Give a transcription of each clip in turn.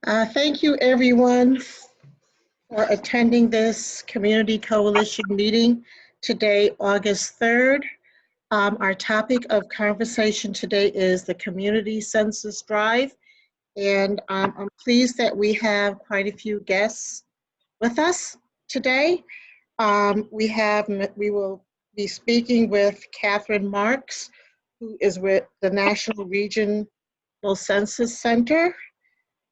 Thank you, everyone, for attending this Community Coalition meeting today, August 3rd. Our topic of conversation today is the Community Census Drive, and I'm pleased that we have quite a few guests with us today. We will be speaking with Catherine Marx, who is with the National Regional Census Center.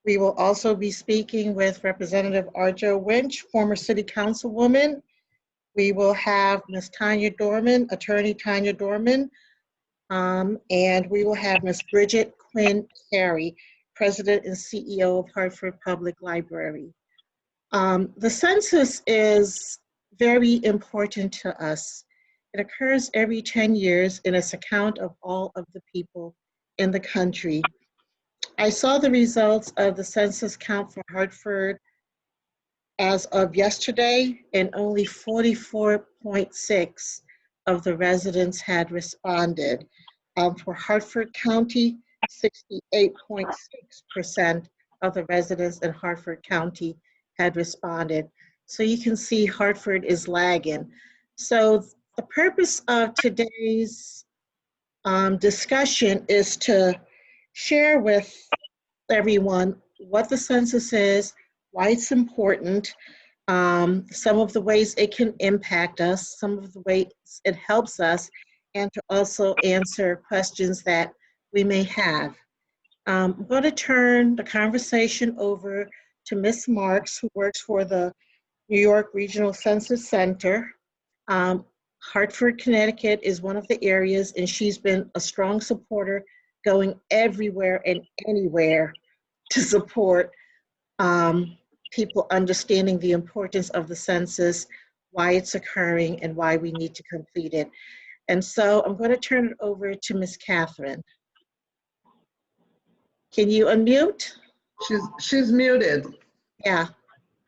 We will also be speaking with Representative Arjo Winch, former City Councilwoman. We will have Ms. Tanya Dorman, Attorney Tanya Dorman, and we will have Ms. Bridget Quinn-Carey, President and CEO of Hartford Public Library. The census is very important to us. It occurs every 10 years and it's a count of all of the people in the country. I saw the results of the census count for Hartford as of yesterday, and only 44.6 of the residents had responded. For Hartford County, 68.6% of the residents in Hartford County had responded. So you can see Hartford is lagging. So the purpose of today's discussion is to share with everyone what the census is, why it's important, some of the ways it can impact us, some of the ways it helps us, and to also answer questions that we may have. I'm going to turn the conversation over to Ms. Marks, who works for the New York Regional Census Center. Hartford, Connecticut is one of the areas, and she's been a strong supporter going everywhere and anywhere to support people understanding the importance of the census, why it's occurring, and why we need to complete it. And so I'm going to turn it over to Ms. Catherine. Can you unmute? She's muted. Yeah.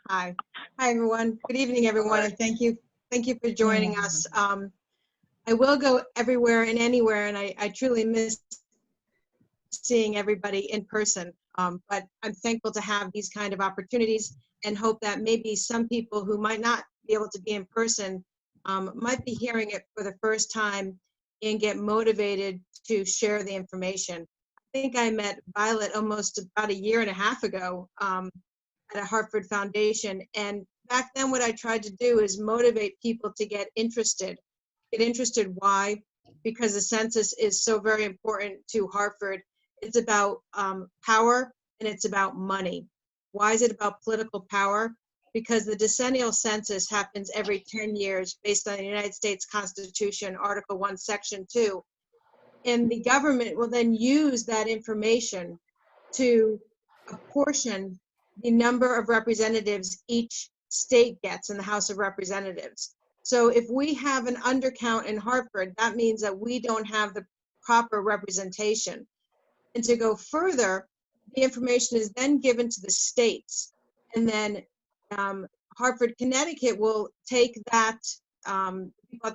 Hi everyone. Good evening, everyone, and thank you for joining us. I will go everywhere and anywhere, and I truly miss seeing everybody in person. But I'm thankful to have these kind of opportunities and hope that maybe some people who might not be able to be in person might be hearing it for the first time and get motivated to share the information. I think I met Violet almost about a year and a half ago at a Hartford Foundation. And back then what I tried to do is motivate people to get interested. Why? Because the census is so very important to Hartford. It's about power and it's about money. Why is it about political power? Because the decennial census happens every 10 years based on the United States Constitution, Article 1, Section 2. And the government will then use that information to apportion the number of representatives each state gets in the House of Representatives. So if we have an undercount in Hartford, that means that we don't have the proper representation. And to go further, the information is then given to the states. And then Hartford, Connecticut will take that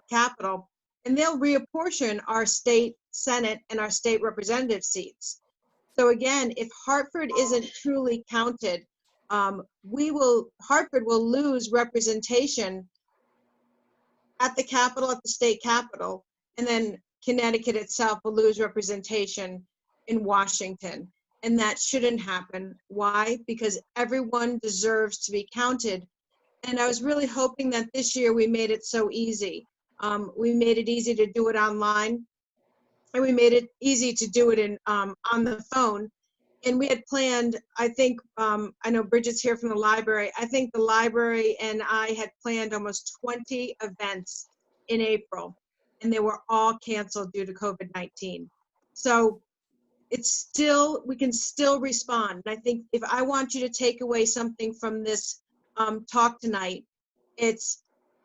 capital and they'll reapportion our state Senate and our state representative seats. So again, if Hartford isn't truly counted, Hartford will lose representation at the capital, at the state capital, and then Connecticut itself will lose representation in Washington. And that shouldn't happen. Why? Because everyone deserves to be counted. And I was really hoping that this year we made it so easy. We made it easy to do it online, and we made it easy to do it on the phone. And we had planned, I think, I know Bridget's here from the library. I think the library and I had planned almost 20 events in April, and they were all canceled due to COVID-19. So we can still respond. And I think if I want you to take away something from this talk tonight, it's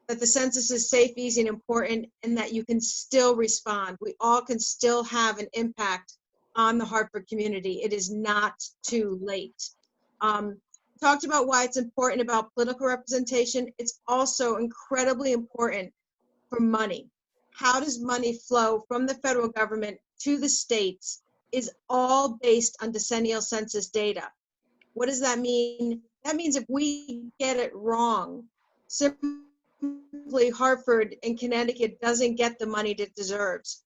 that the census is safe, easy, and important, and that you can still respond. We all can still have an impact on the Hartford community. It is not too late. Talked about why it's important about political representation. It's also incredibly important for money. How does money flow from the federal government to the states is all based on decennial census data. What does that mean? That means if we get it wrong, simply Hartford and Connecticut doesn't get the money it deserves.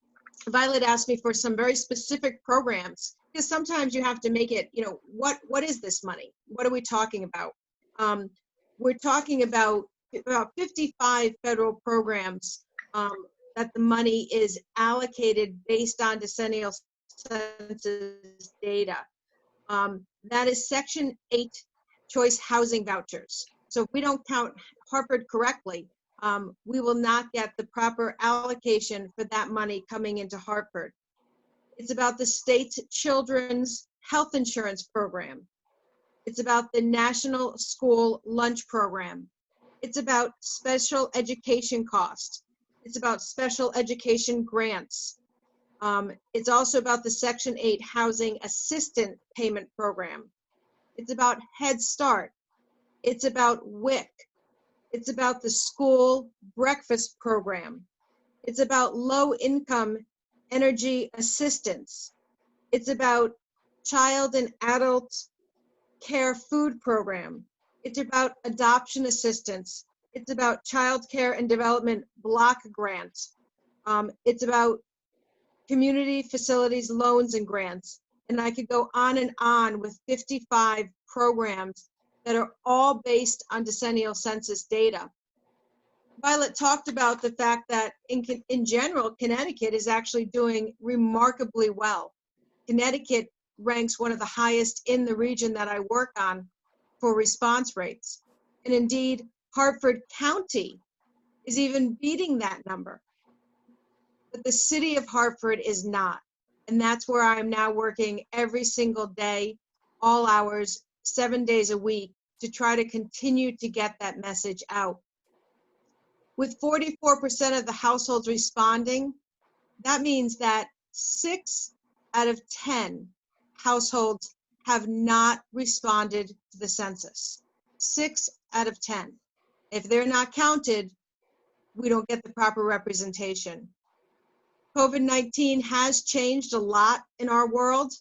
Violet asked me for some very specific programs, because sometimes you have to make it, what is this money? What are we talking about? We're talking about 55 federal programs that the money is allocated based on decennial census data. That is Section 8 choice housing vouchers. So if we don't count Hartford correctly, we will not get the proper allocation for that money coming into Hartford. It's about the state's children's health insurance program. It's about the National School Lunch Program. It's about special education costs. It's about special education grants. It's also about the Section 8 Housing Assistant Payment Program. It's about Head Start. It's about WIC. It's about the school breakfast program. It's about low-income energy assistance. It's about child and adult care food program. It's about adoption assistance. It's about child care and development block grants. It's about community facilities loans and grants. And I could go on with 55 programs that are all based on decennial census data. Violet talked about the fact that in general, Connecticut is actually doing remarkably well. Connecticut ranks one of the highest in the region that I work on for response rates. And indeed, Hartford County is even beating that number. But the city of Hartford is not. And that's where I'm now working every single day, all hours, 7 days a week, to try to continue to get that message out. With 44% of the households responding, that means that 6 out of 10 households have not responded to the census. 6 out of 10. If they're not counted, we don't get the proper representation. COVID-19 has changed a lot in our world.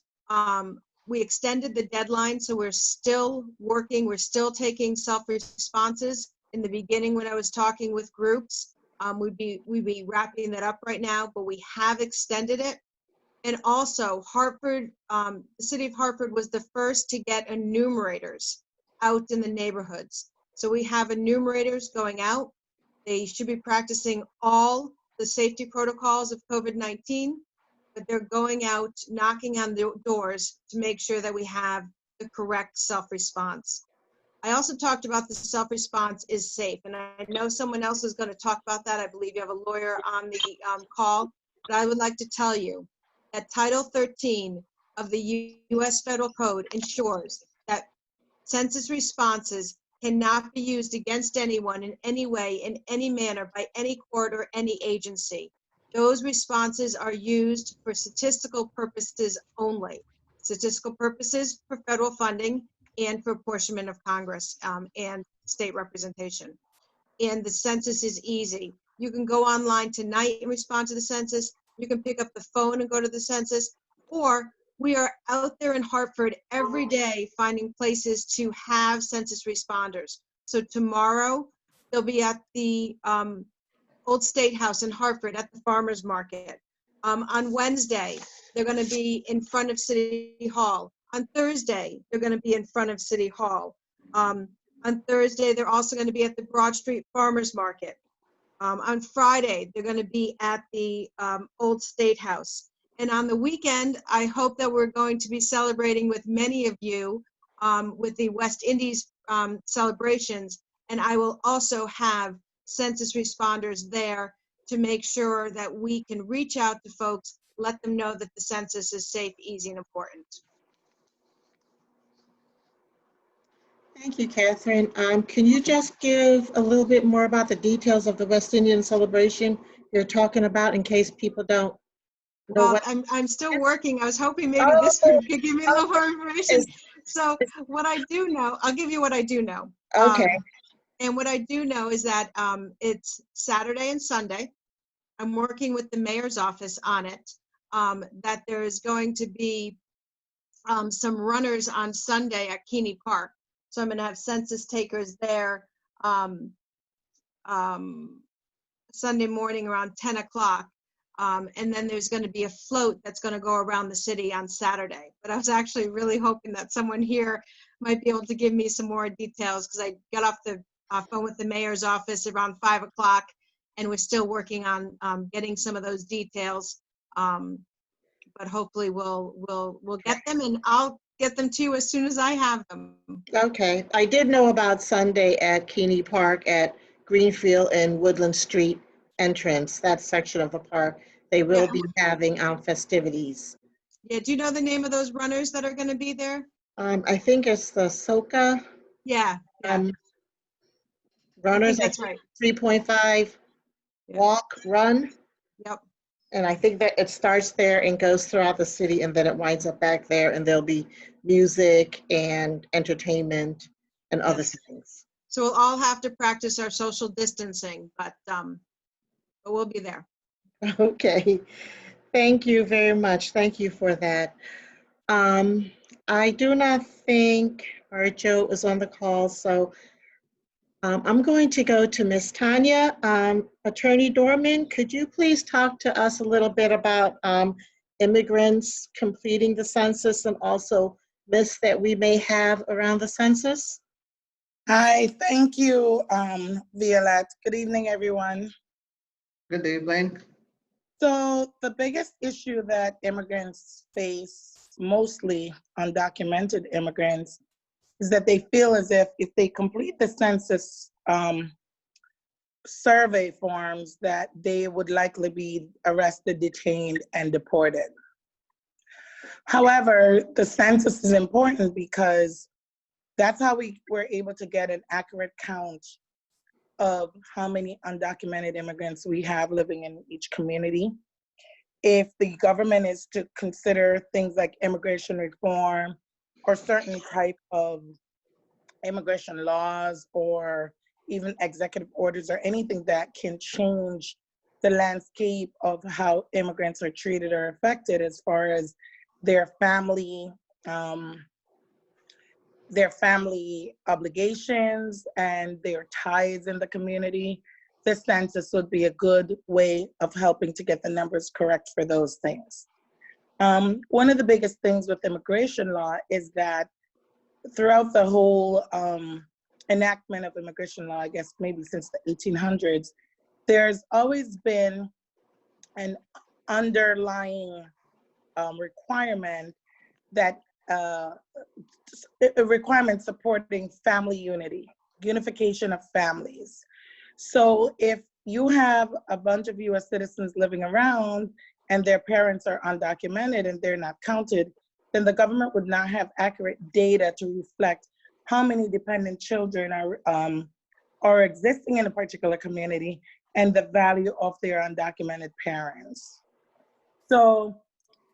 We extended the deadline, so we're still working. We're still taking self-responses. In the beginning, when I was talking with groups, we'd be wrapping that up right now, but we have extended it. And also, Hartford, the city of Hartford was the first to get enumerators out in the neighborhoods. So we have enumerators going out. They should be practicing all the safety protocols of COVID-19, but they're going out, knocking on the doors to make sure that we have the correct self-response. I also talked about the self-response is safe, and I know someone else is going to talk about that. I believe you have a lawyer on the call, but I would like to tell you that Title 13 of the U.S. Federal Code ensures that census responses cannot be used against anyone in any way, in any manner, by any court or any agency. Those responses are used for statistical purposes only. Statistical purposes for federal funding and for apportionment of Congress and state representation. And the census is easy. You can go online tonight and respond to the census. You can pick up the phone and go to the census, or we are out there in Hartford every day finding places to have census responders. So tomorrow, they'll be at the Old State House in Hartford at the farmer's market. On Wednesday, they're going to be in front of City Hall. On Thursday, they're going to be in front of City Hall. On Thursday, they're also going to be at the Broad Street Farmer's Market. On Friday, they're going to be at the Old State House. And on the weekend, I hope that we're going to be celebrating with many of you with the West Indies celebrations. And I will also have census responders there to make sure that we can reach out to folks, let them know that the census is safe, easy, and important. Thank you, Catherine. Can you just give a little bit more about the details of the West Indian celebration you're talking about, in case people don't know Well, what? I'm still working. I was hoping maybe this could give me a little more information. So what I do know, I'll give you what I do know. Okay. And what I do know is that it's Saturday and Sunday. I'm working with the mayor's office on it, that there is going to be some runners on Sunday at Keeney Park. So I'm going to have census takers there Sunday morning around 10 o'clock. And then there's going to be a float that's going to go around the city on Saturday. But I was actually really hoping that someone here might be able to give me some more details, because I got off the phone with the mayor's office around 5 o'clock and we're still working on getting some of those details. But hopefully we'll get them, and I'll get them to you as soon as I have them. Okay, I did know about Sunday at Keeney Park at Greenfield and Woodland Street entrance, that section of the park. They will Yeah. be having festivities. Yeah, do you know the name of those runners that are going to be there? I think it's the Soka Yeah, yeah. runners, that's right. 3.5 Yeah. walk, run. Yep. And I think that it starts there and goes throughout the city, and then it winds up back there, and there'll be music and entertainment and other Yes. things. So we'll all have to practice our social distancing, but we'll be there. Okay, thank you very much. Thank you for that. I do not think our Joe is on the call, so I'm going to go to Miss Tanya. Attorney Dorman, could you please talk to us a little bit about immigrants completing the census and also myths that we may have around the census? Hi, thank you, Violette. Good evening, everyone. Good evening. So the biggest issue that immigrants face, mostly undocumented immigrants, is that they feel as if they complete the census survey forms, that they would likely be arrested, detained, and deported. However, the census is important because that's how we were able to get an accurate count of how many undocumented immigrants we have living in each community. If the government is to consider things like immigration reform or certain type of immigration laws or even executive orders or anything that can change the landscape of how immigrants are treated or affected as far as their family obligations and their ties in the community, the census would be a good way of helping to get the numbers correct for those things. One of the biggest things with immigration law is that throughout the whole enactment of immigration law, I guess maybe since the 1800s, there's always been an underlying requirement that a requirement supporting family unity, unification of families. So if you have a bunch of US citizens living around and their parents are undocumented and they're not counted, then the government would not have accurate data to reflect how many dependent children are existing in a particular community and the value of their undocumented parents. So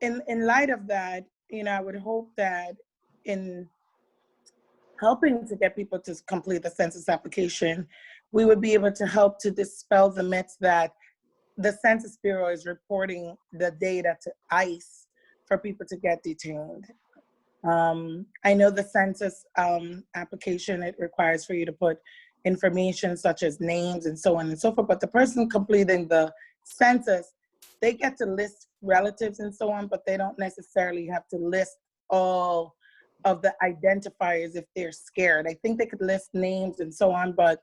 in light of that, I would hope that in helping to get people to complete the census application, we would be able to help to dispel the myths that the Census Bureau is reporting the data to ICE for people to get detained. I know the census application, it requires for you to put information such as names and so on and so forth, but the person completing the census, they get to list relatives and so on, but they don't necessarily have to list all of the identifiers if they're scared. I think they could list names and so on, but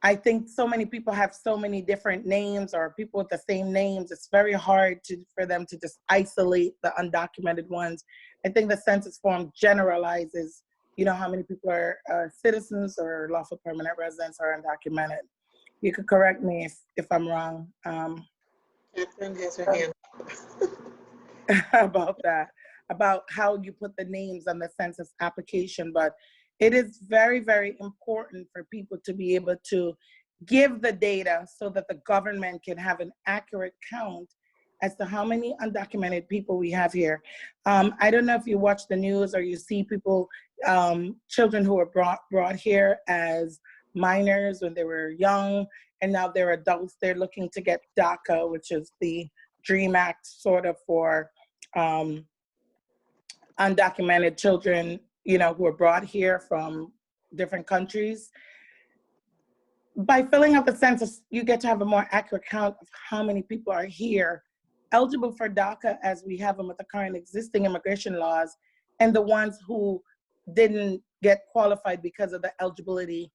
I think so many people have so many different names or people with the same names, it's very hard for them to just isolate the undocumented ones. I think the census form generalizes, how many people are citizens or lawful permanent residents or undocumented. You could correct me if I'm wrong. Catherine has her hand. About that, about how you put the names on the census application, but it is very, very important for people to be able to give the data so that the government can have an accurate count as to how many undocumented people we have here. I don't know if you watch the news or you see people, children who were brought here as minors when they were young, and now they're adults. They're looking to get DACA, which is the DREAM Act sort of for undocumented children, who are brought here from different countries. By filling out the census, you get to have a more accurate count of how many people are here eligible for DACA as we have them with the current existing immigration laws, and the ones who didn't get qualified because of the eligibility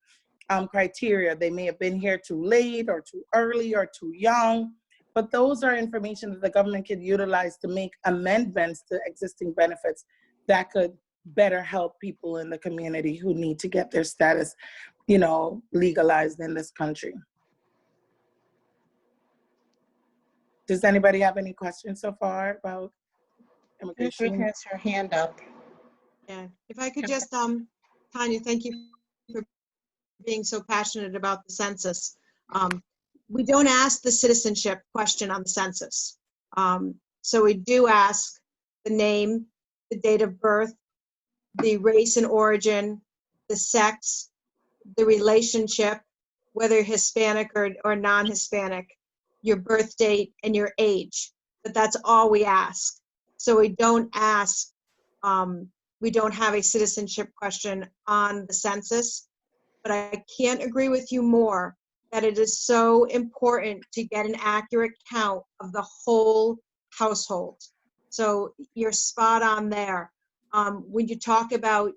criteria. They may have been here too late or too early or too young, but those are information that the government can utilize to make amendments to existing benefits that could better help people in the community who need to get their status, legalized in this country. Does anybody have any questions so far about immigration? Bridget has her hand up. Yeah, if I could just, Tanya, thank you for being so passionate about the census. We don't ask the citizenship question on the census. So we do ask the name, the date of birth, the race and origin, the sex, the relationship, whether Hispanic or non-Hispanic, your birth date, and your age. But that's all we ask. So we don't ask, we don't have a citizenship question on the census. But I can't agree with you more that it is so important to get an accurate count of the whole household. So you're spot on there. When you talk about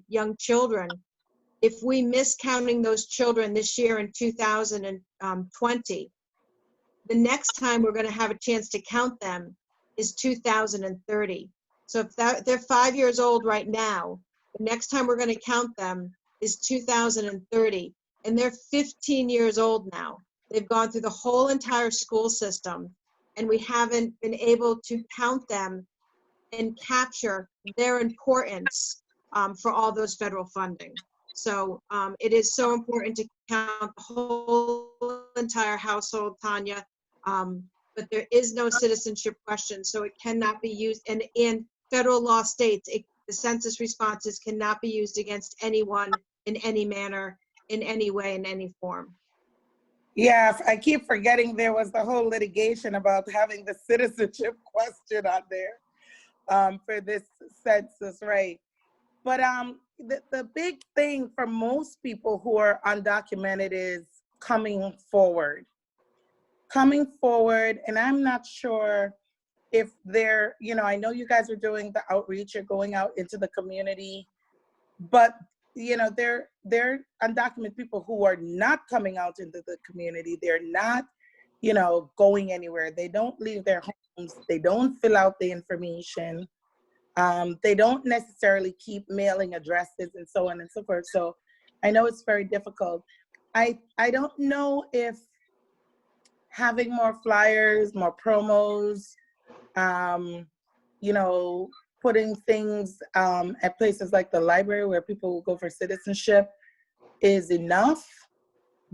young children, if we miss counting those children this year in 2020, the next time we're going to have a chance to count them is 2030. So if they're 5 years old right now, the next time we're going to count them is 2030, and they're 15 years old now. They've gone through the whole entire school system, and we haven't been able to count them and capture their importance for all those federal funding. So it is so important to count the whole entire household, Tanya, but there is no citizenship question, so it cannot be used, and in federal law states, the census responses cannot be used against anyone in any manner, in any way, in any form. Yeah, I keep forgetting there was the whole litigation about having the citizenship question on there for this census, right? But the big thing for most people who are undocumented is coming forward. Coming forward, and I'm not sure if they're, I know you guys are doing the outreach, you're going out into the community, but they're undocumented people who are not coming out into the community. They're not, going anywhere. They don't leave their homes. They don't fill out the information. They don't necessarily keep mailing addresses and so on and so forth. So I know it's very difficult. I don't know if having more flyers, more promos, putting things at places like the library where people will go for citizenship is enough,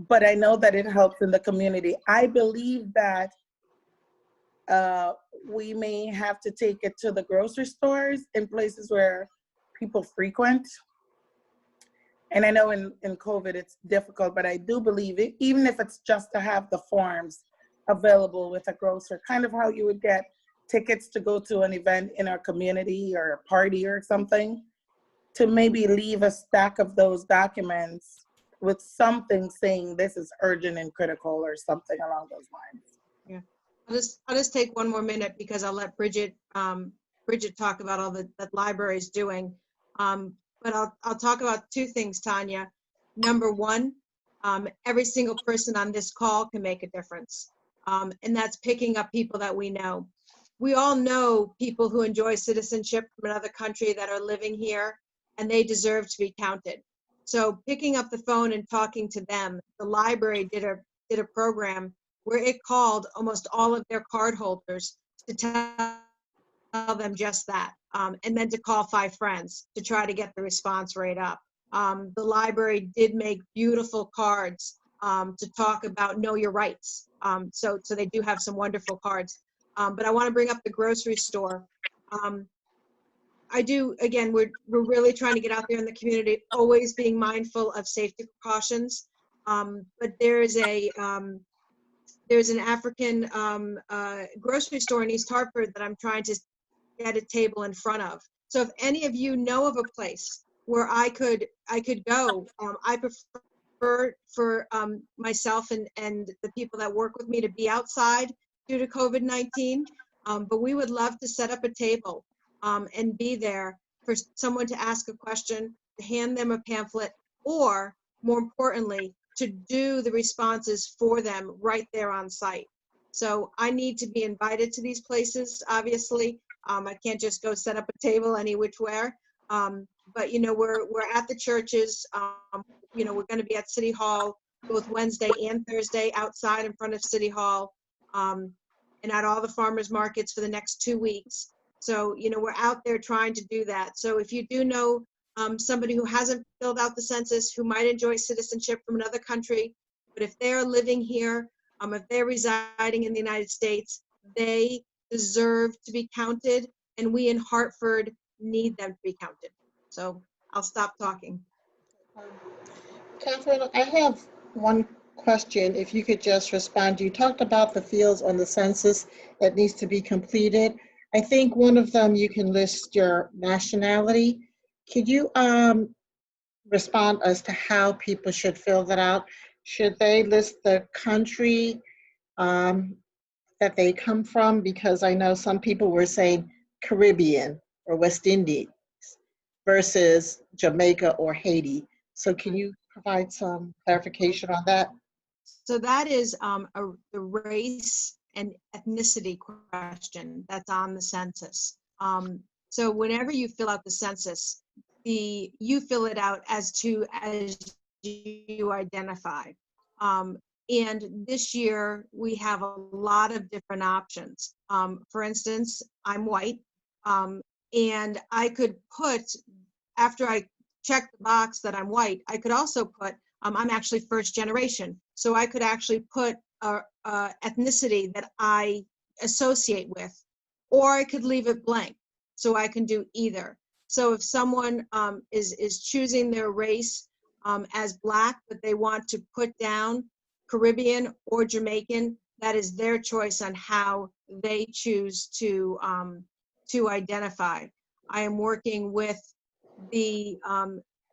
but I know that it helps in the community. I believe that we may have to take it to the grocery stores in places where people frequent. And I know in COVID it's difficult, but I do believe it, even if it's just to have the forms available with a grocer, kind of how you would get tickets to go to an event in our community or a party or something, to maybe leave a stack of those documents with something saying this is urgent and critical or something along those lines. Yeah, I'll just take one more minute because I'll let Bridget talk about all that library's doing. But I'll talk about two things, Tanya. Number one, every single person on this call can make a difference. And that's picking up people that we know. We all know people who enjoy citizenship from another country that are living here, and they deserve to be counted. So picking up the phone and talking to them, the library did a program where it called almost all of their card holders to tell them just that, and then to call 5 friends to try to get the response rate up. The library did make beautiful cards to talk about know your rights. So they do have some wonderful cards. But I want to bring up the grocery store. I do, again, we're really trying to get out there in the community, always being mindful of safety precautions. But there's an African grocery store in East Hartford that I'm trying to at a table in front of. So if any of you know of a place where I could go, I prefer for myself and the people that work with me to be outside due to COVID-19. But we would love to set up a table and be there for someone to ask a question, to hand them a pamphlet, or more importantly, to do the responses for them right there on site. So I need to be invited to these places, obviously. I can't just go set up a table any which where. But you know, we're at the churches. You know, we're going to be at City Hall both Wednesday and Thursday outside in front of City Hall, and at all the farmers markets for the next 2 weeks. So, you know, we're out there trying to do that. So if you do know somebody who hasn't filled out the census, who might enjoy citizenship from another country, but if they're living here, if they're residing in the United States, they deserve to be counted, and we in Hartford need them to be counted. So I'll stop talking. Catherine, I have one question. If you could just respond. You talked about the fields on the census that needs to be completed. I think one of them you can list your nationality. Could you respond as to how people should fill that out? Should they list the country that they come from? Because I know some people were saying Caribbean or West Indies versus Jamaica or Haiti. So can you provide some clarification on that? So that is the race and ethnicity question that's on the census. So whenever you fill out the census, you fill it out as you identify. And this year we have a lot of different options. For instance, I'm white, and I could put, after I check the box that I'm white, I could also put I'm actually first generation. So I could actually put a ethnicity that I associate with, or I could leave it blank. So I can do either. So if someone is choosing their race as Black, but they want to put down Caribbean or Jamaican, that is their choice on how they choose to identify. I am working with the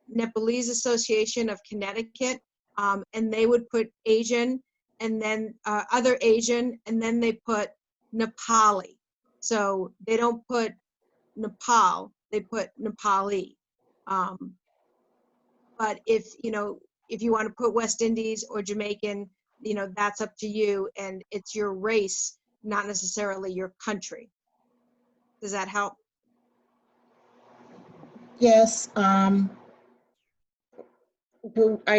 Nepalese Association of Connecticut, and they would put Asian and then other Asian, and then they put Nepali. So they don't put Nepal, they put Nepali. But if you want to put West Indies or Jamaican, that's up to you, and it's your race, not necessarily your country. Does that help? Yes. I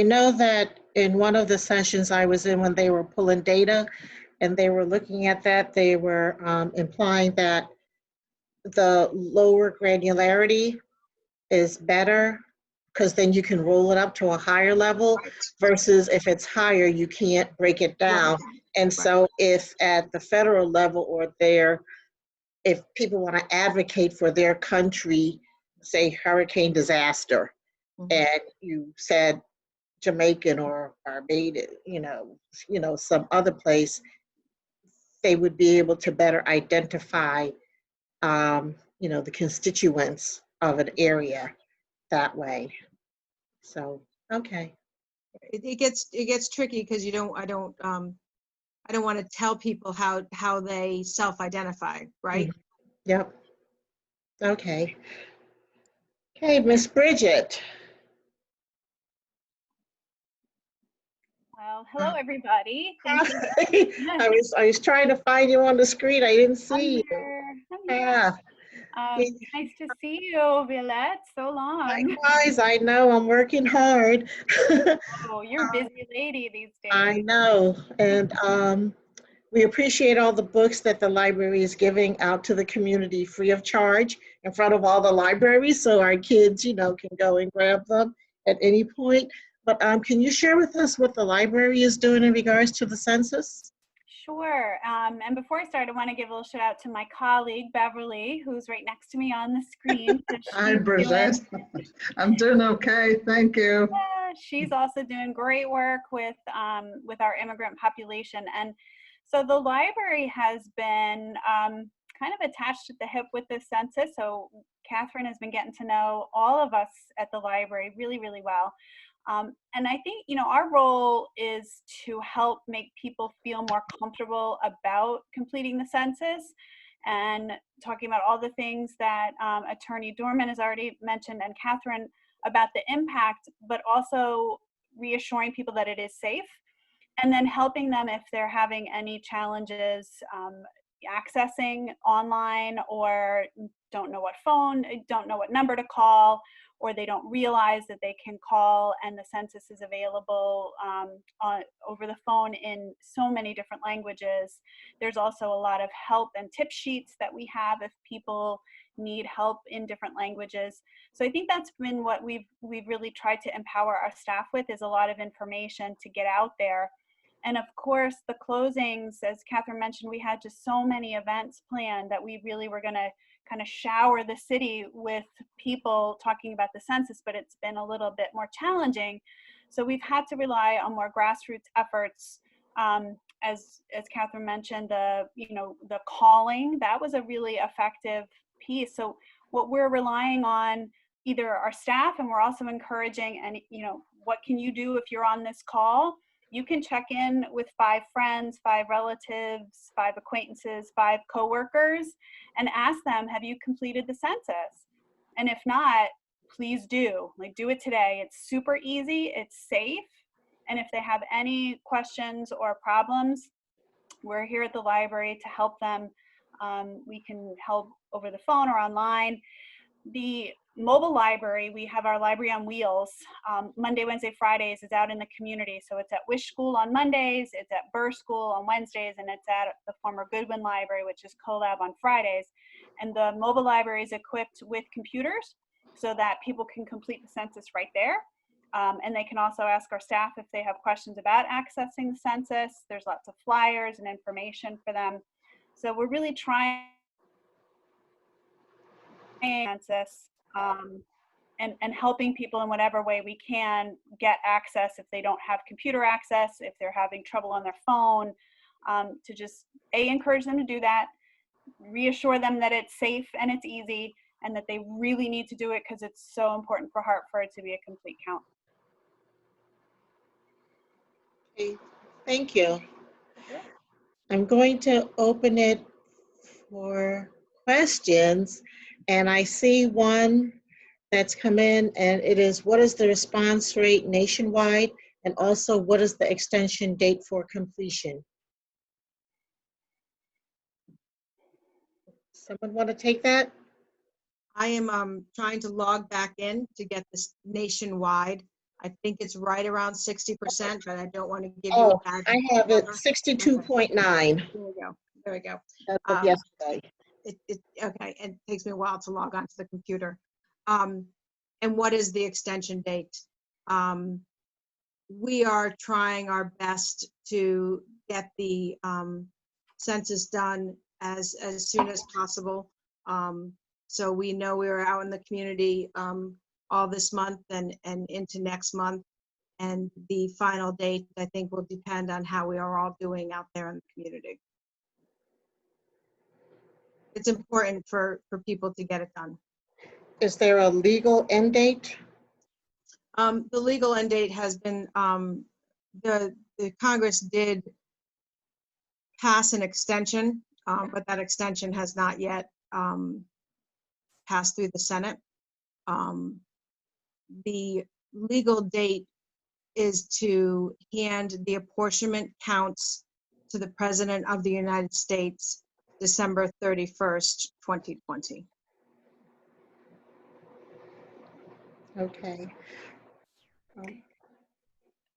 know that in one of the sessions I was in when they were pulling data and they were looking at that, they were implying that the lower granularity is better because then you can roll it up to a higher level versus if it's higher, you can't break it down. And so if at the federal level or if people want to advocate for their country, say hurricane disaster, and you said Jamaican or Barbados, some other place, they would be able to better identify, the constituents of an area that way. So, okay. It gets tricky because I don't want to tell people how they self-identify, right? Yep. Okay. Okay, Miss Bridget. Well, hello everybody. Thank you. I was trying to find you on the screen. I didn't see you. Yeah. Nice to see you, Violette. So long. Likewise, I know I'm working hard. Oh, you're a busy lady these days. I know, and we appreciate all the books that the library is giving out to the community free of charge in front of all the libraries, so our kids, can go and grab them at any point. But can you share with us what the library is doing in regards to the census? Sure. And before I start, I want to give a little shout out to my colleague, Beverly, who's right next to me on the screen. Hi, Bridget. I'm doing okay. Thank you. Yeah, she's also doing great work with our immigrant population. And so the library has been kind of attached at the hip with this census. So Catherine has been getting to know all of us at the library really, really well. And I think, our role is to help make people feel more comfortable about completing the census and talking about all the things that Attorney Dorman has already mentioned and Catherine about the impact, but also reassuring people that it is safe, and then helping them if they're having any challenges accessing online, or don't know what phone, don't know what number to call, or they don't realize that they can call and the census is available over the phone in so many different languages. There's also a lot of help and tip sheets that we have if people need help in different languages. So I think that's been what we've really tried to empower our staff with, is a lot of information to get out there. And of course, the closings, as Catherine mentioned, we had just so many events planned that we really were going to kind of shower the city with people talking about the census, but it's been a little bit more challenging. So we've had to rely on more grassroots efforts. As Catherine mentioned, the calling, that was a really effective piece. So what we're relying on, either our staff, and we're also encouraging, and what can you do if you're on this call? You can check in with 5 friends, 5 relatives, 5 acquaintances, 5 coworkers, and ask them, have you completed the census? And if not, please do. Do it today. It's super easy, it's safe. And if they have any questions or problems, we're here at the library to help them. We can help over the phone or online. The mobile library, we have our Library on Wheels. Monday, Wednesday, Fridays is out in the community. So it's at Wish School on Mondays, it's at Burr School on Wednesdays, and it's at the former Goodwin Library, which is CoLab, on Fridays. And the mobile library is equipped with computers so that people can complete the census right there. And they can also ask our staff if they have questions about accessing the census. There's lots of flyers and information for them. So we're really trying census and helping people in whatever way we can get access if they don't have computer access, if they're having trouble on their phone, to just encourage them to do that, reassure them that it's safe and it's easy, and that they really need to do it because it's so important for Hartford to be a complete count. Okay, thank you. I'm going to open it for questions, and I see one that's come in, and it is, what is the response rate nationwide, and also what is the extension date for completion? Someone want to take that? I am trying to log back in to get this nationwide. I think it's right around 60%, but I don't want to give you a bad I have it number. 62.9. There we go. There we go. That's of yesterday. Okay, it takes me a while to log onto the computer. And what is the extension date? We are trying our best to get the census done as soon as possible. So we know we are out in the community all this month and into next month. And the final date, I think, will depend on how we are all doing out there in the community. It's important for people to get it done. Is there a legal end date? The legal end date has been, the Congress did pass an extension, but that extension has not yet passed through the Senate. The legal date is to hand the apportionment counts to the President of the United States December 31st, 2020. Okay.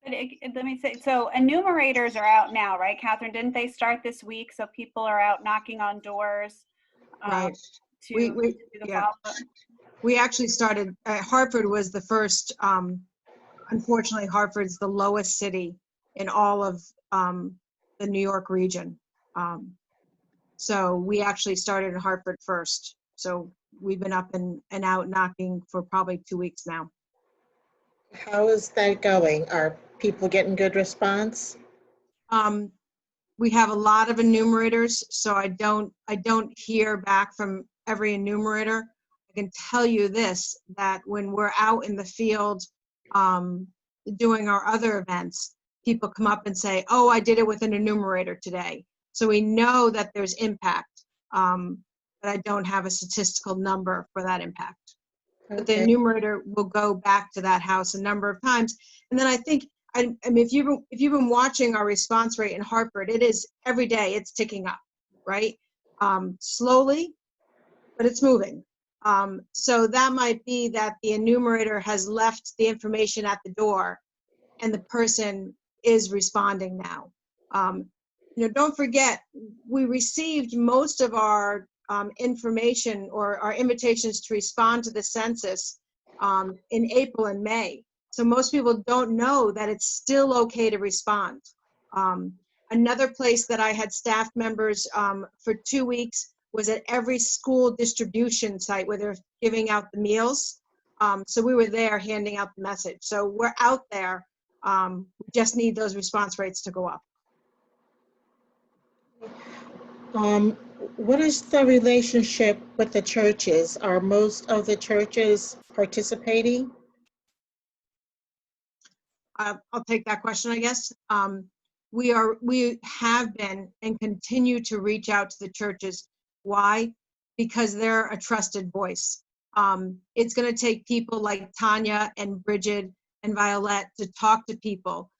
Let me say, so enumerators are out now, right, Catherine? Didn't they start this week? So people are out knocking on doors. Right. To do the follow-up. We actually started, Hartford was the first, unfortunately, Hartford's the lowest city in all of the New York region. So we actually started in Hartford first. So we've been up and out knocking for probably 2 weeks now. How is that going? Are people getting good response? We have a lot of enumerators, so I don't hear back from every enumerator. I can tell you this, that when we're out in the field doing our other events, people come up and say, oh, I did it with an enumerator today. So we know that there's impact, but I don't have a statistical number for that impact. But the Okay. enumerator will go back to that house a number of times. And then I think, I mean, if you've been watching our response rate in Hartford, it is every day it's ticking up, right? Slowly, but it's moving. So that might be that the enumerator has left the information at the door and the person is responding now. You know, don't forget, we received most of our information or our invitations to respond to the census in April and May. So most people don't know that it's still okay to respond. Another place that I had staff members for 2 weeks was at every school distribution site where they're giving out the meals. So we were there handing out the message. So we're out there. We just need those response rates to go up. What is the relationship with the churches? Are most of the churches participating? I'll take that question, I guess. We have been and continue to reach out to the churches. Why? Because they're a trusted voice. It's going to take people like Tanya and Bridget and Violet to talk to people.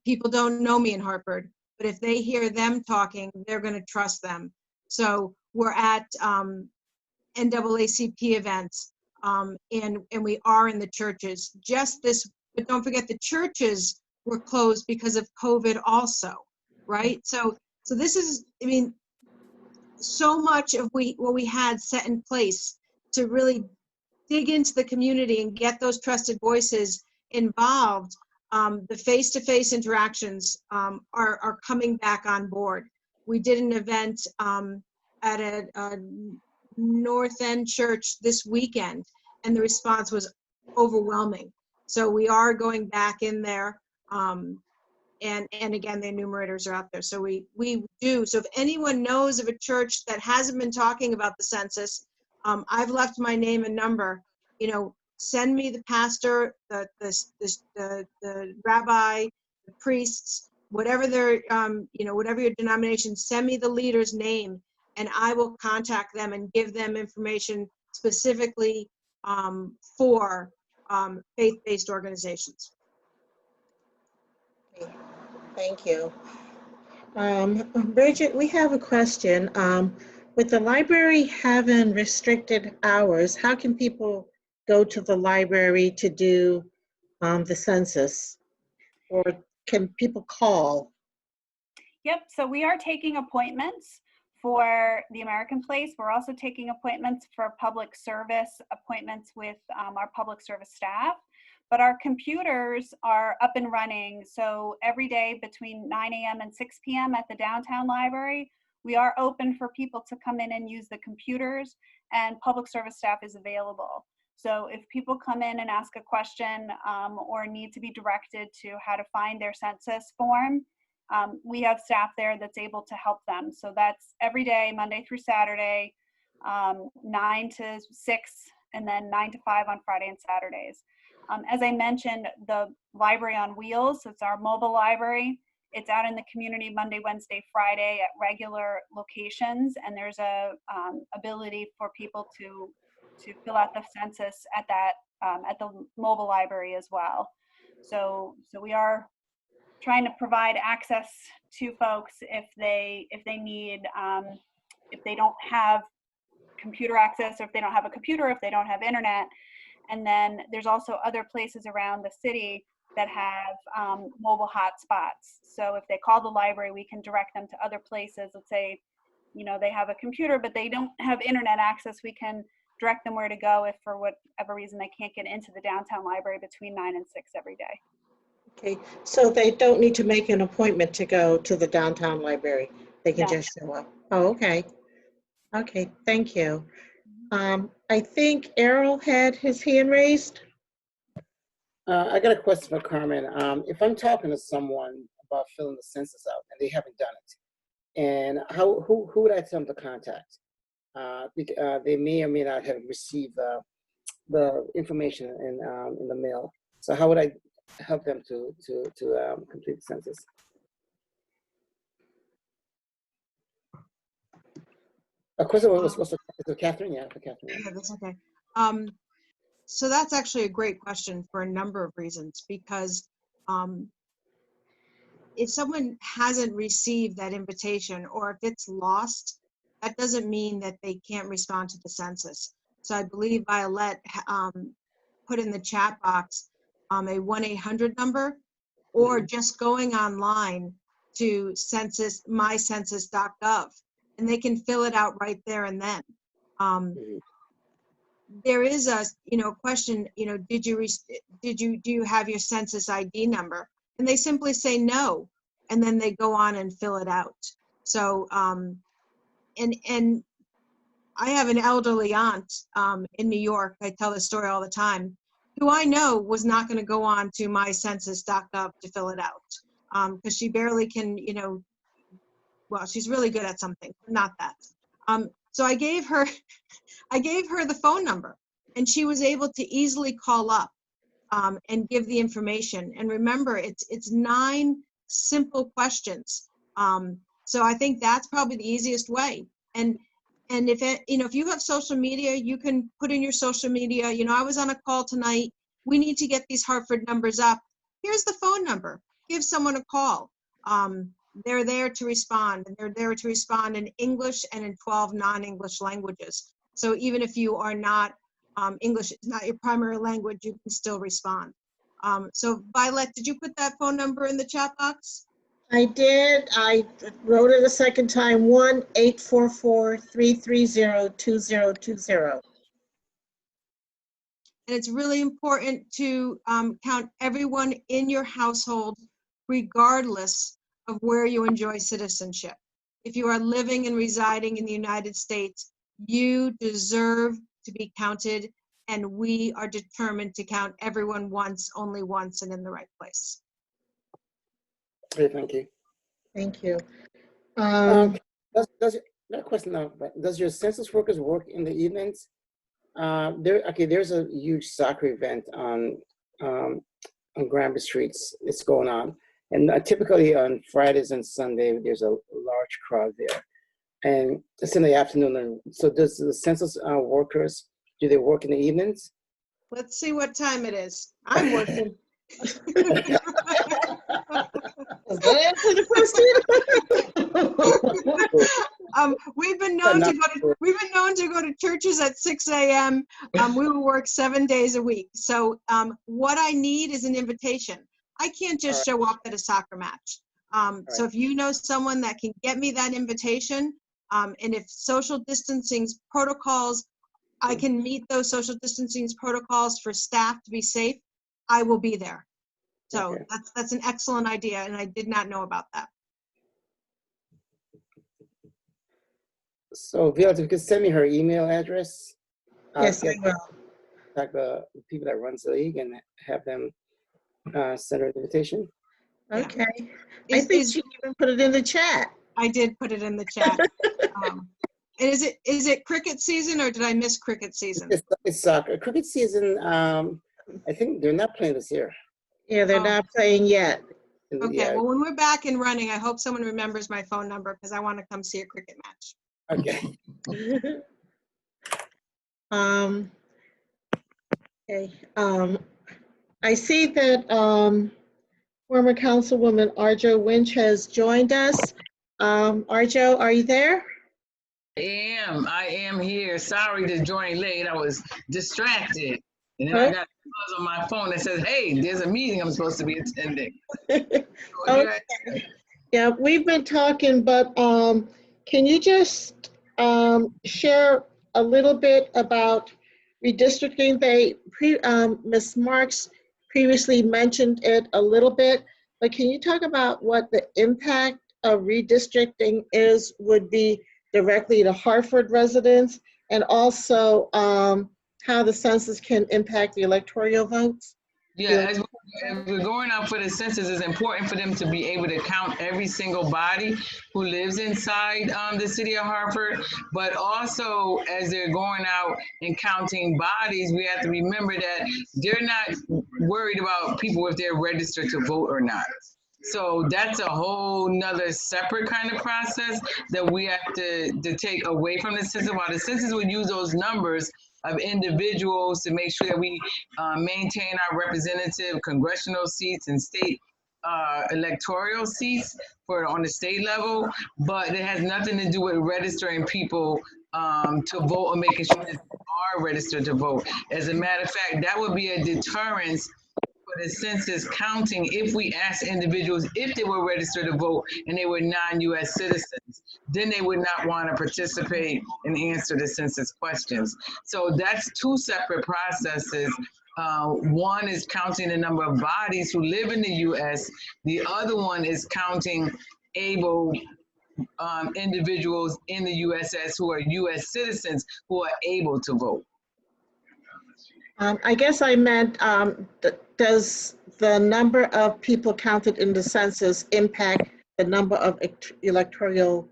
People don't know me in Hartford, but if they hear them talking, they're going to trust them. So we're at NAACP events, and we are in the churches. But don't forget the churches were closed because of COVID also, right? So this is, I mean, so much of what we had set in place to really dig into the community and get those trusted voices involved. The face-to-face interactions are coming back on board. We did an event at a North End church this weekend, and the response was overwhelming. So we are going back in there, and again, the enumerators are out there. So we do. So if anyone knows of a church that hasn't been talking about the census, I've left my name and number. You know, send me the pastor, the rabbi, the priests, whatever their you know, whatever your denomination. Send me the leader's name, and I will contact them and give them information specifically for faith-based organizations. Thank you. Bridget, we have a question. With the library having restricted hours, how can people go to the library to do the census? Or can people call? Yep, so we are taking appointments for the American Place. We're also taking appointments for public service appointments with our public service staff. But our computers are up and running. So every day between 9 a.m. and 6 p.m. at the downtown library, we are open for people to come in and use the computers, and public service staff is available. So if people come in and ask a question or need to be directed to how to find their census form, we have staff there that's able to help them. So that's every day, Monday through Saturday, 9 to 6, and then 9 to 5 on Friday and Saturdays. As I mentioned, the Library on Wheels, so it's our mobile library. It's out in the community Monday, Wednesday, Friday at regular locations, and there's a ability for people to fill out the census at that at the mobile library as well. So we are trying to provide access to folks if they need if they don't have computer access, or if they don't have a computer, if they don't have internet. And then there's also other places around the city that have mobile hotspots. So if they call the library, we can direct them to other places. Let's say, you know, they have a computer, but they don't have internet access. We can direct them where to go if for whatever reason they can't get into the downtown library between 9 and 6 every day. Okay, so they don't need to make an appointment to go to the downtown library. They can just show up. Oh, okay. Okay, thank you. I think Errol had his hand raised. I got a question for Carmen. If I'm talking to someone about filling the census out and they haven't done it, And who would I tell them to contact? They may or may not have received the information in the mail. So how would I help them to complete the census? Of course, it was supposed to. Is it Catherine? Yeah, for Catherine. Yeah, that's okay. So that's actually a great question for a number of reasons, because if someone hasn't received that invitation, or if it's lost, that doesn't mean that they can't respond to the census. So I believe Violet put in the chat box a 1-800 number, or just going online to mycensus.gov, and they can fill it out right there and then. There is a question, do you have your census ID number? And they simply say no, and then they go on and fill it out. So and I have an elderly aunt in New York. I tell this story all the time, who I know was not going to go on to mycensus.gov to fill it out, because she barely can, well, she's really good at something, not that. So I gave her the phone number, and she was able to easily call up and give the information. And remember, it's 9 simple questions. So I think that's probably the easiest way. And if you have social media, you can put in your social media. I was on a call tonight. We need to get these Hartford numbers up. Here's the phone number. Give someone a call. They're there to respond, and they're there to respond in English and in 12 non-English languages. So even if you are not, English is not your primary language, you can still respond. So Violet, did you put that phone number in the chat box? I did. I wrote it a second time, 1-844-330-2020. And it's really important to count everyone in your household, regardless of where you enjoy citizenship. If you are living and residing in the United States, you deserve to be counted, and we are determined to count everyone once, only once, and in the right place. Okay, thank you. Thank you. Does not a question now, but does your census workers work in the evenings? There's a huge soccer event on Granby Streets. It's going on, and typically on Fridays and Sunday there's a large crowd there, and it's in the afternoon. So does the census workers, do they work in the evenings? Let's see what time it is. I'm working. Does that answer the question? We've been known to go to churches at 6 a.m. We will work 7 days a week. So what I need is an invitation. I can't just show up at a soccer match. So if you know someone that can get me that invitation, and if social distancing protocols, I can meet those social distancing protocols for staff to be safe, I will be there. So that's an excellent idea, and I did not know about that. So Viola, if you could send me her email address. Yes, I will. Like the people that runs the league and have them send her an invitation. Okay. I think she even put it in the chat. I did put it in the chat. And is it cricket season, or did I miss cricket season? It's soccer. Cricket season, I think they're not playing this year. Yeah, they're not playing yet. Okay, Yeah. well, when we're back and running, I hope someone remembers my phone number, because I want to come see a cricket match. Okay. Okay. I see that former Councilwoman Arjo Winch has joined us. Arjo, are you there? I am here. Sorry to join late. I was distracted. And then I got a buzz on my phone that says, hey, there's a meeting I'm supposed to be attending. Okay. Yeah, we've been talking, but can you just share a little bit about redistricting? Ms. Marx previously mentioned it a little bit, but can you talk about what the impact of redistricting would be directly to Hartford residents, and also how the census can impact the electoral votes? Yeah, as we're going out for the census, it's important for them to be able to count every single body who lives inside the city of Hartford. But also, as they're going out and counting bodies, we have to remember that they're not worried about people if they're registered to vote or not. So that's a whole nother separate kind of process that we have to take away from the census. While the census would use those numbers of individuals to make sure that we maintain our representative congressional seats and state electoral seats for on the state level, but it has nothing to do with registering people to vote or making sure that they are registered to vote. As a matter of fact, that would be a deterrence for the census counting if we ask individuals if they were registered to vote and they were non-U.S. citizens, then they would not want to participate and answer the census questions. So that's two separate processes. One is counting the number of bodies who live in the U.S. The other one is counting able individuals in the USS who are U.S. citizens who are able to vote. I guess I meant, does the number of people counted in the census impact the number of electoral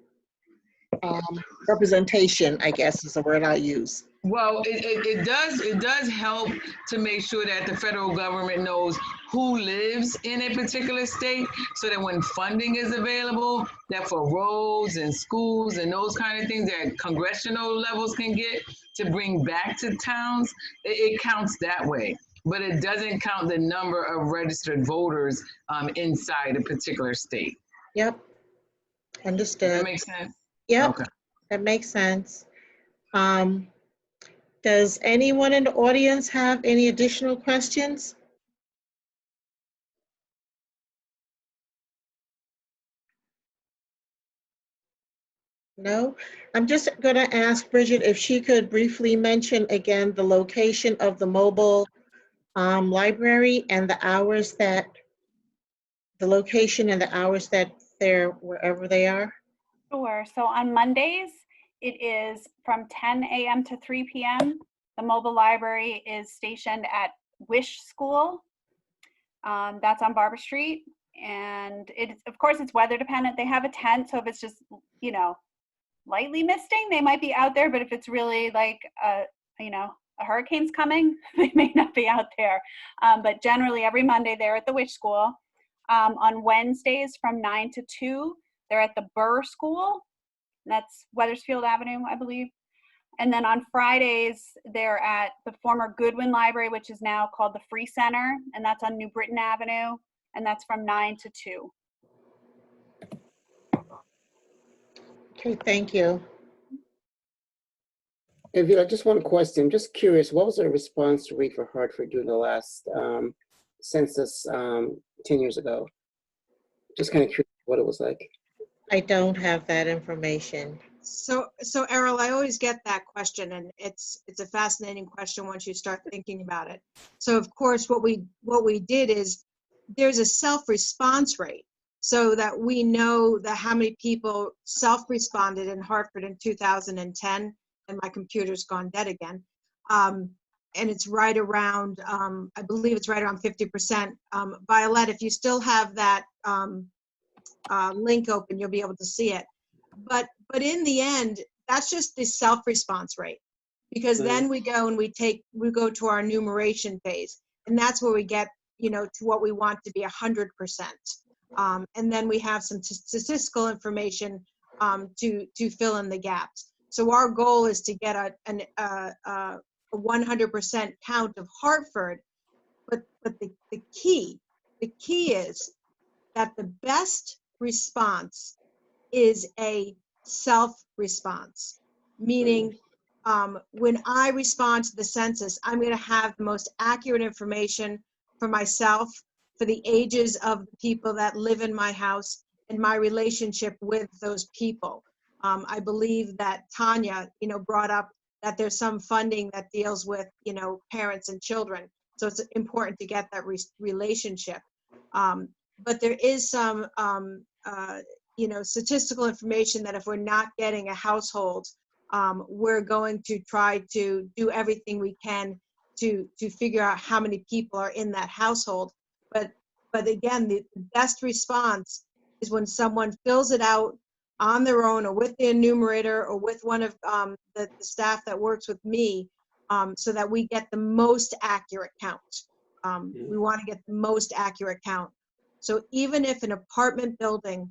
representation, I guess is the word I'll use. Well, it does help to make sure that the federal government knows who lives in a particular state, so that when funding is available, that for roads and schools and those kind of things that congressional levels can get to bring back to towns, it counts that way. But it doesn't count the number of registered voters inside a particular state. Yep, understood. Does that make sense? Yep, Okay. that makes sense. Does anyone in the audience have any additional questions? No? I'm just going to ask Bridget if she could briefly mention again the location of the mobile library and the hours that, the location and the hours that they're wherever they are. Sure. So on Mondays, it is from 10 a.m. to 3 p.m. The mobile library is stationed at Winch School. That's on Barber Street. And it's, of course, it's weather dependent. They have a tent, so if it's just, you know, lightly misting, they might be out there. But if it's really like, you know, a hurricane's coming, they may not be out there. But generally, every Monday, they're at the Winch School. On Wednesdays from 9 to 2, they're at the Burr School. That's Wethersfield Avenue, I believe. And then on Fridays, they're at the former Goodwin Library, which is now called the Free Center, and that's on New Britain Avenue, and that's from 9 to 2. Okay, thank you. If you just one question, just curious, what was the response rate for Hartford during the last census 10 years ago? Just kind of curious what it was like. I don't have that information. So Errol, I always get that question, and it's a fascinating question once you start thinking about it. So of course, what we did is there's a self-response rate, so that we know that how many people self-responded in Hartford in 2010, and my computer's gone dead again. And it's right around, I believe it's right around 50%. Violet, if you still have that link open, you'll be able to see it. But in the end, that's just the self-response rate, because then we go and we go to our enumeration phase, and that's where we get, you know, to what we want to be 100%. And then we have some statistical information to fill in the gaps. So our goal is to get a 100% count of Hartford, but the key is that the best response is a self-response, meaning when I respond to the census, I'm going to have the most accurate information for myself, for the ages of the people that live in my house, and my relationship with those people. I believe that Tanya, you know, brought up that there's some funding that deals with, you know, parents and children. So it's important to get that relationship. But there is some, you know, statistical information that if we're not getting a household, we're going to try to do everything we can to figure out how many people are in that household. But again, the best response is when someone fills it out on their own or with the enumerator or with one of the staff that works with me, so that we get the most accurate count. We want to get the most accurate count. So even if an apartment building,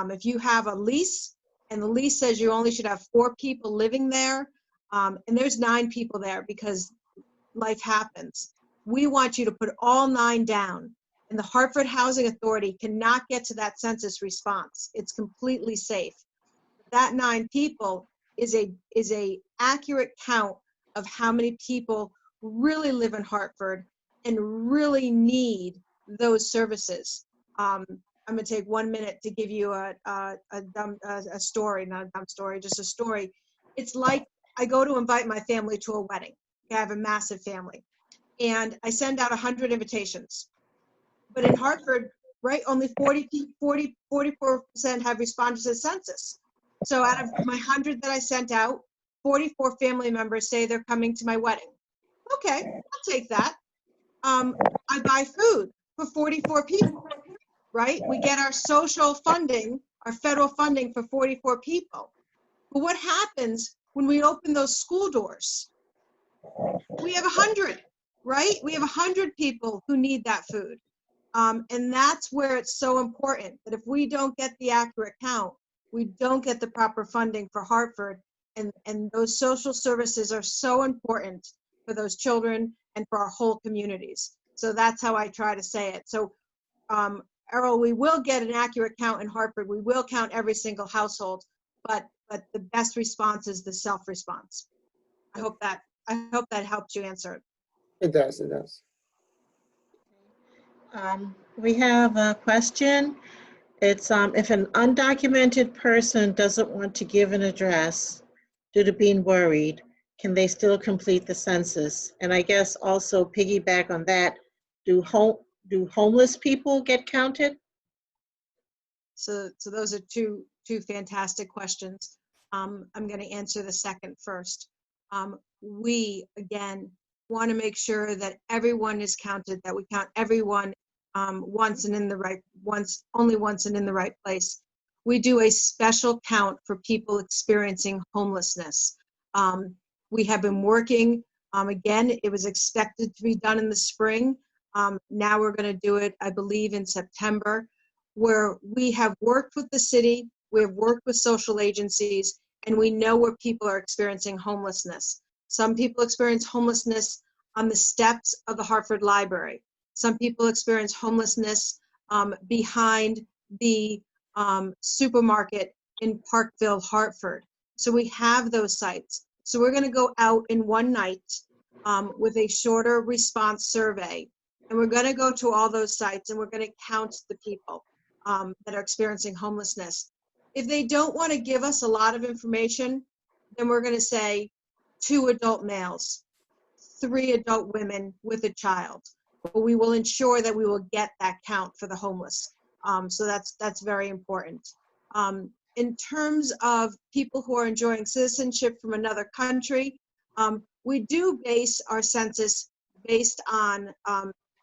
if you have a lease and the lease says you only should have 4 people living there, and there's 9 people there because life happens, we want you to put all 9 down. And the Hartford Housing Authority cannot get to that census response. It's completely safe. That 9 people is a accurate count of how many people really live in Hartford and really need those services. I'm gonna take 1 minute to give you a story, not a dumb story, just a story. It's like I go to invite my family to a wedding. I have a massive family, and I send out 100 invitations. But in Hartford, right, only 44% have responded to the census. So out of my 100 that I sent out, 44 family members say they're coming to my wedding. Okay, I'll take that. I buy food for 44 people, right? We get our social funding, our federal funding for 44 people. But what happens when we open those school doors? We have 100, right? We have 100 people who need that food. And that's where it's so important that if we don't get the accurate count, we don't get the proper funding for Hartford. And those social services are so important for those children and for our whole communities. So that's how I try to say it. So, Errol, we will get an accurate count in Hartford. We will count every single household, but the best response is the self-response. I hope that helps you answer it. It does, it does. We have a question. It's if an undocumented person doesn't want to give an address due to being worried, can they still complete the census? And I guess also piggyback on that, do homeless people get counted? So those are two fantastic questions. I'm going to answer the second first. We, again, want to make sure that everyone is counted, that we count everyone only once and in the right place. We do a special count for people experiencing homelessness. We have been working, again, it was expected to be done in the spring. Now we're going to do it, I believe, in September, where we have worked with the city, we have worked with social agencies, and we know where people are experiencing homelessness. Some people experience homelessness on the steps of the Hartford Library. Some people experience homelessness behind the supermarket in Parkville, Hartford. So we have those sites. So we're going to go out in one night with a shorter response survey. And we're going to go to all those sites and we're going to count the people that are experiencing homelessness. If they don't want to give us a lot of information, then we're going to say 2 adult males, 3 adult women with a child. But we will ensure that we will get that count for the homeless. So that's very important. In terms of people who are enjoying citizenship from another country, we do base our census based on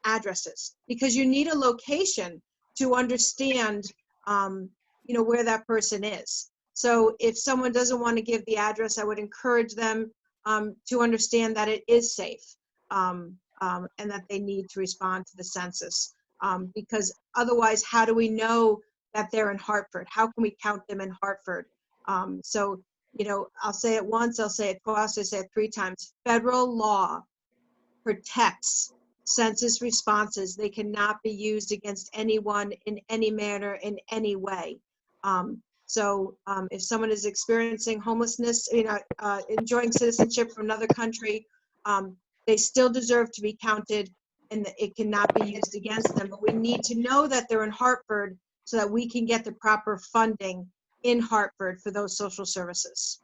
addresses, because you need a location to understand where that person is. So if someone doesn't want to give the address, I would encourage them to understand that it is safe. And that they need to respond to the census. Because otherwise, how do we know that they're in Hartford? How can we count them in Hartford? So, I'll say it once, I'll say it twice, I'll say it 3 times. Federal law protects census responses. They cannot be used against anyone in any manner, in any way. So if someone is experiencing homelessness, enjoying citizenship from another country, they still deserve to be counted, and it cannot be used against them. But we need to know that they're in Hartford so that we can get the proper funding in Hartford for those social services.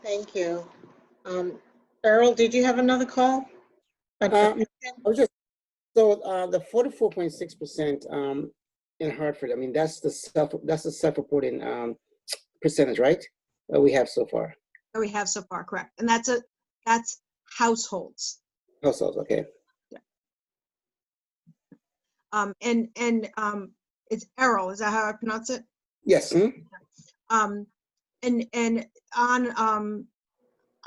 Thank you. Earl, did you have another call? I was just, so the 44.6% in Hartford, I mean, that's the self-reporting percentage, right? That we have so far. that we have so far, correct. And that's households. Households, okay. It's Errol, is that how I pronounce it? Yes. And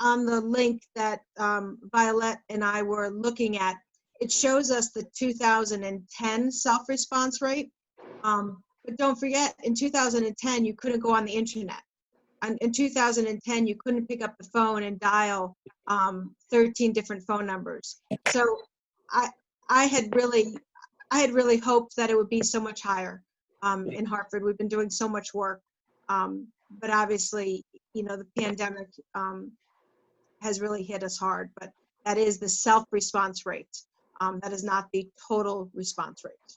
on the link that Violet and I were looking at, it shows us the 2010 self-response rate. But don't forget, in 2010, you couldn't go on the internet. And in 2010, you couldn't pick up the phone and dial 13 different phone numbers. So I had really hoped that it would be so much higher in Hartford. We've been doing so much work, but obviously, you know, the pandemic has really hit us hard. But that is the self-response rate. That is not the total response rate.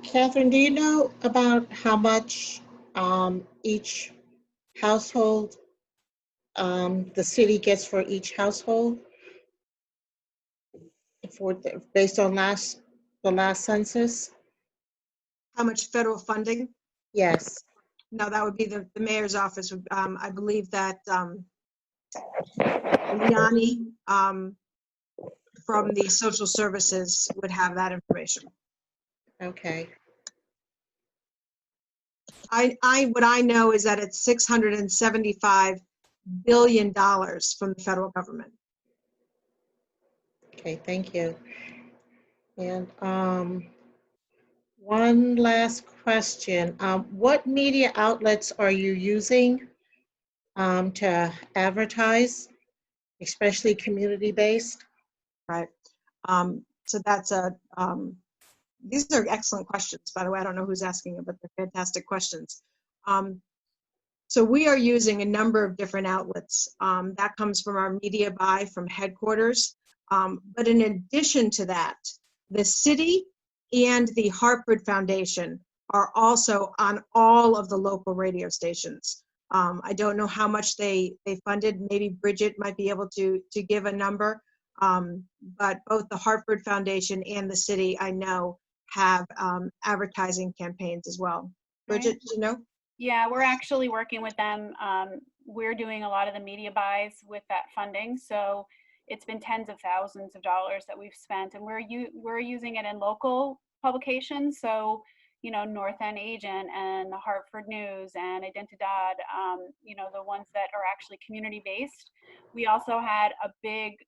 Catherine, do you know about how much each household, the city gets for each household? Based on the last census? How much federal funding? Yes. No, that would be the mayor's office. I believe that Liani from the social services would have that information. Okay. What I know is that it's $675 billion from the federal government. Okay, thank you. And one last question. What media outlets are you using to advertise, especially community-based? Right. So that's these are excellent questions, by the way. I don't know who's asking them, but they're fantastic questions. So we are using a number of different outlets. That comes from our media buy from headquarters. But in addition to that, the city and the Hartford Foundation are also on all of the local radio stations. I don't know how much they funded. Maybe Bridget might be able to give a number. But both the Hartford Foundation and the city, I know, have advertising campaigns as well. Bridget, do you know? Yeah, we're actually working with them. We're doing a lot of the media buys with that funding. So it's been tens of thousands of dollars that we've spent, and we're using it in local publications. So, you know, North End Agent and the Hartford News and Identidad, you know, the ones that are actually community-based. We also had a big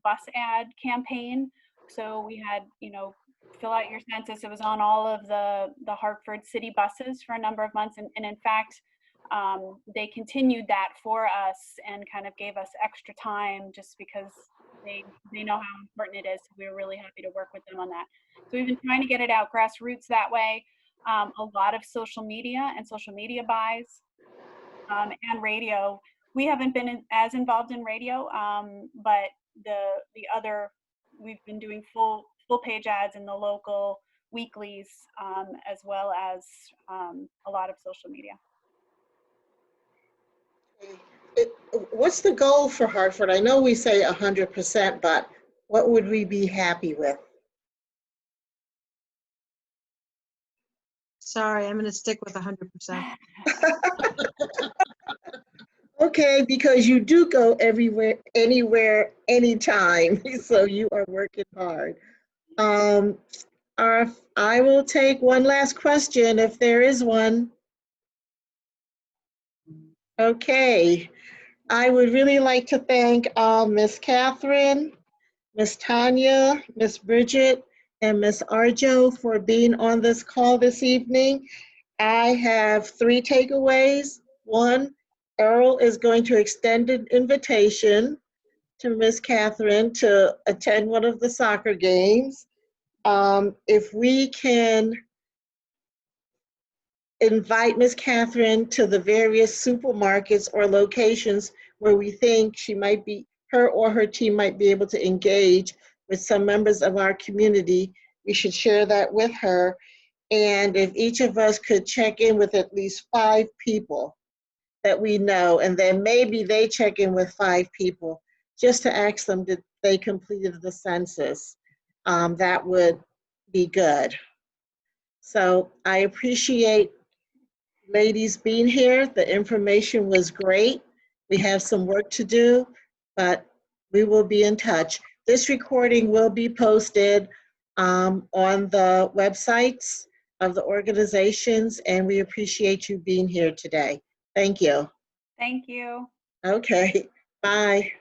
bus ad campaign. So we had, you know, fill out your census. It was on all of the Hartford city buses for a number of months. And in fact, they continued that for us and kind of gave us extra time just because they know how important it is. So we were really happy to work with them on that. So we've been trying to get it out grassroots that way. A lot of social media and social media buys and radio. We haven't been as involved in radio, but the other, we've been doing full page ads in the local weeklies, as well as a lot of social media. What's the goal for Hartford? I know we say 100%, but what would we be happy with? Sorry, I'm going to stick with 100%. Okay, because you do go everywhere, anywhere, anytime, so you are working hard. I will take one last question if there is one. Okay, I would really like to thank Miss Catherine, Miss Tanya, Miss Bridget, and Miss Arjo for being on this call this evening. I have 3 takeaways. One, Errol is going to extend an invitation to Miss Catherine to attend one of the soccer games. If we can invite Miss Catherine to the various supermarkets or locations where we think she might be, her or her team might be able to engage with some members of our community, we should share that with her. And if each of us could check in with at least 5 people that we know, and then maybe they check in with 5 people, just to ask them that they completed the census, that would be good. So I appreciate ladies being here. The information was great. We have some work to do, but we will be in touch. This recording will be posted on the websites of the organizations, and we appreciate you being here today. Thank you. Thank you. Okay, bye.